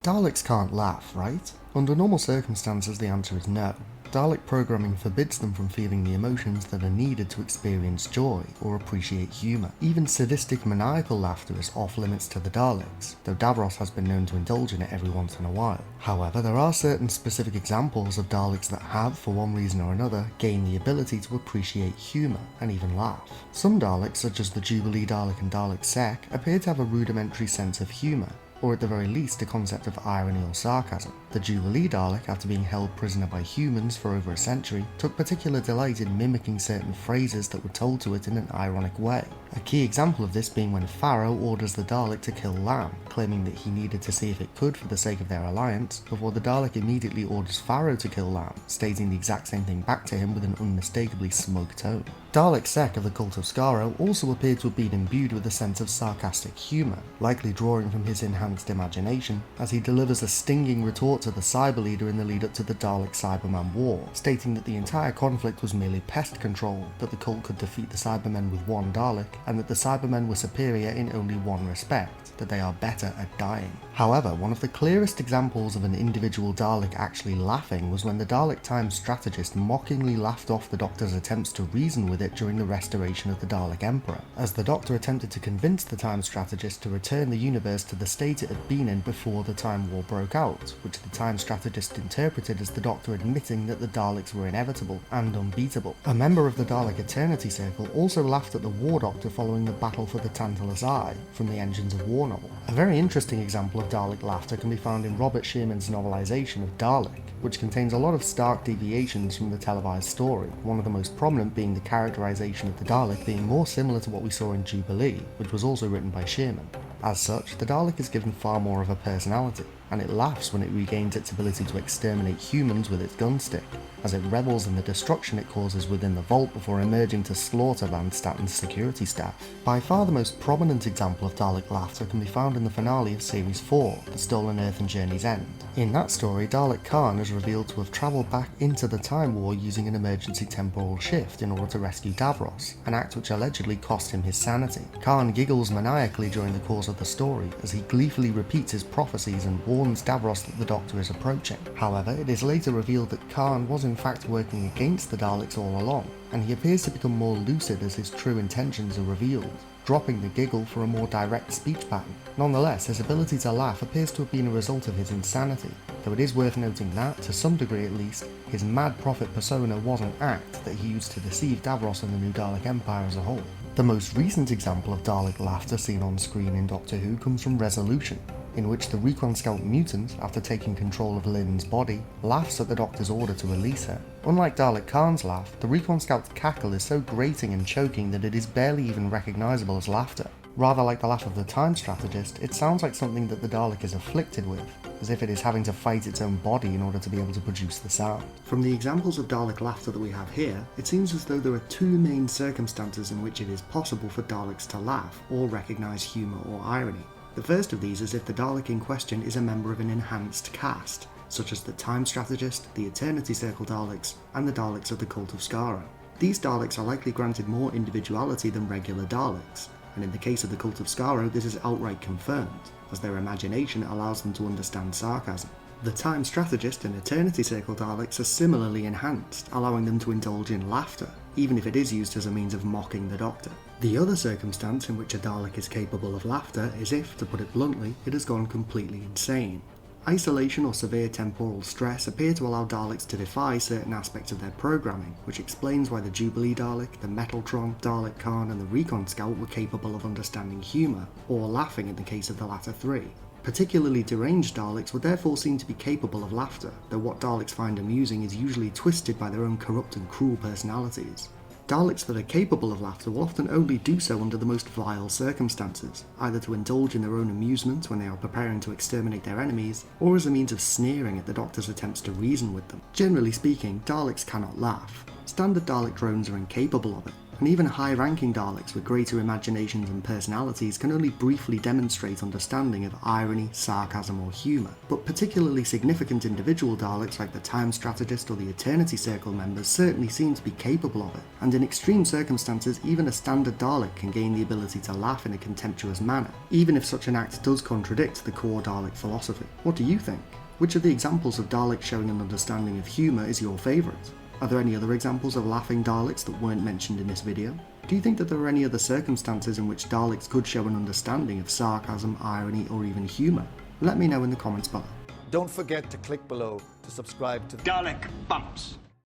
Daleks can't laugh, right? Under normal circumstances the answer is no. Dalek programming forbids them from feeling the emotions that are needed to experience joy or appreciate humour. Even sadistic maniacal laughter is off limits to the Daleks, though Davros has been known to indulge in it every once in a while. However, there are certain specific examples of Daleks that have, for one reason or another, gained the ability to appreciate humour and even laugh. Some Daleks, such as the Jubilee Dalek and Dalek Sec, appear to have a rudimentary sense of humour, or at the very least a concept of irony or sarcasm. The Jubilee Dalek, after being held prisoner by humans for over a century, took particular delight in mimicking certain phrases that were told to it in an ironic way. A key example of this being when Pharaoh orders the Dalek to kill Lamb, claiming that he needed to see if it could for the sake of their alliance, before the Dalek immediately orders Pharaoh to kill Lamb, stating the exact same thing back to him with an unmistakably smug tone. Dalek Sec of the Cult of Skaro also appeared to have been imbued with a sense of sarcastic humour, likely drawing from his enhanced imagination, as he delivers a stinging retort to the Cyber Leader in the lead up to the Dalek-Cyberman War, stating that the entire conflict was merely pest control, that the cult could defeat the Cybermen with one Dalek, and that the Cybermen were superior in only one respect, that they are better at dying. However, one of the clearest examples of an individual Dalek actually laughing was when the Dalek Time Strategist mockingly laughed off the Doctor's attempts to reason with it during the restoration of the Dalek Emperor, as the Doctor attempted to convince the Time Strategist to return the universe to the state it had been in before the Time War broke out, which the Time Strategist interpreted as the Doctor admitting that the Daleks were inevitable and unbeatable. A member of the Dalek Eternity Circle also laughed at the War Doctor following the battle for the Tantalus Eye from the Engines of War novel. A very interesting example of Dalek laughter can be found in Robert Shearman's novelisation of Dalek, which contains a lot of stark deviations from the televised story, one of the most prominent being the characterisation of the Dalek being more similar to what we saw in Jubilee, which was also written by Shearman. As such, the Dalek is given far more of a personality, and it laughs when it regains its ability to exterminate humans with its gunstick, as it revels in the destruction it causes within the vault before emerging to slaughter Van Statten's security staff. By far the most prominent example of Dalek laughter can be found in the finale of Series 4, The Stolen Earth and Journey's End. In that story, Dalek Caan is revealed to have travelled back into the Time War using an emergency temporal shift in order to rescue Davros, an act which allegedly cost him his sanity. Caan giggles maniacally during the course of the story as he gleefully repeats his prophecies and warns Davros that the Doctor is approaching. However, it is later revealed that Caan was in fact working against the Daleks all along, and he appears to become more lucid as his true intentions are revealed, dropping the giggle for a more direct speech pattern. Nonetheless, his ability to laugh appears to have been a result of his insanity, though it is worth noting that, to some degree at least, his mad prophet persona was an act that he used to deceive Davros and the new Dalek Empire as a whole. The most recent example of Dalek laughter seen on screen in Doctor Who comes from Resolution, in which the Recon Scout mutant, after taking control of Lynn's body, laughs at the Doctor's order to release her. Unlike Dalek Caan's laugh, the Recon Scout's cackle is so grating and choking that it is barely even recognisable as laughter. Rather like the laugh of the Time Strategist, it sounds like something that the Dalek is afflicted with, as if it is having to fight its own body in order to be able to produce the sound. From the examples of Dalek laughter that we have here, it seems as though there are two main circumstances in which it is possible for Daleks to laugh or recognise humour or irony. The first of these is if the Dalek in question is a member of an enhanced caste, such as the Time Strategist, the Eternity Circle Daleks, and the Daleks of the Cult of Skaro. These Daleks are likely granted more individuality than regular Daleks, and in the case of the Cult of Skaro this is outright confirmed, as their imagination allows them to understand sarcasm. The Time Strategist and Eternity Circle Daleks are similarly enhanced, allowing them to indulge in laughter, even if it is used as a means of mocking the Doctor. The other circumstance in which a Dalek is capable of laughter is if, to put it bluntly, it has gone completely insane. Isolation or severe temporal stress appear to allow Daleks to defy certain aspects of their programming, which explains why the Jubilee Dalek, the Metaltron, Dalek Caan and the Recon Scout were capable of understanding humour, or laughing in the case of the latter three. Particularly deranged Daleks would therefore seem to be capable of laughter, though what Daleks find amusing is usually twisted by their own corrupt and cruel personalities. Daleks that are capable of laughter will often only do so under the most vile circumstances, either to indulge in their own amusement when they are preparing to exterminate their enemies, or as a means of sneering at the Doctor's attempts to reason with them. Generally speaking, Daleks cannot laugh. Standard Dalek drones are incapable of it, and even high-ranking Daleks with greater imaginations and personalities can only briefly demonstrate understanding of irony, sarcasm or humour. But particularly significant individual Daleks like the Time Strategist or the Eternity Circle members certainly seem to be capable of it, and in extreme circumstances even a standard Dalek can gain the ability to laugh in a contemptuous manner, even if such an act does contradict the core Dalek philosophy. What do you think? Which of the examples of Daleks showing an understanding of humour is your favourite? Are there any other examples of laughing Daleks that weren't mentioned in this video? Do you think that there are any other circumstances in which Daleks could show an understanding of sarcasm, irony or even humour? Let me know in the comments below. Don't forget to click below to subscribe to Dalek Bumps.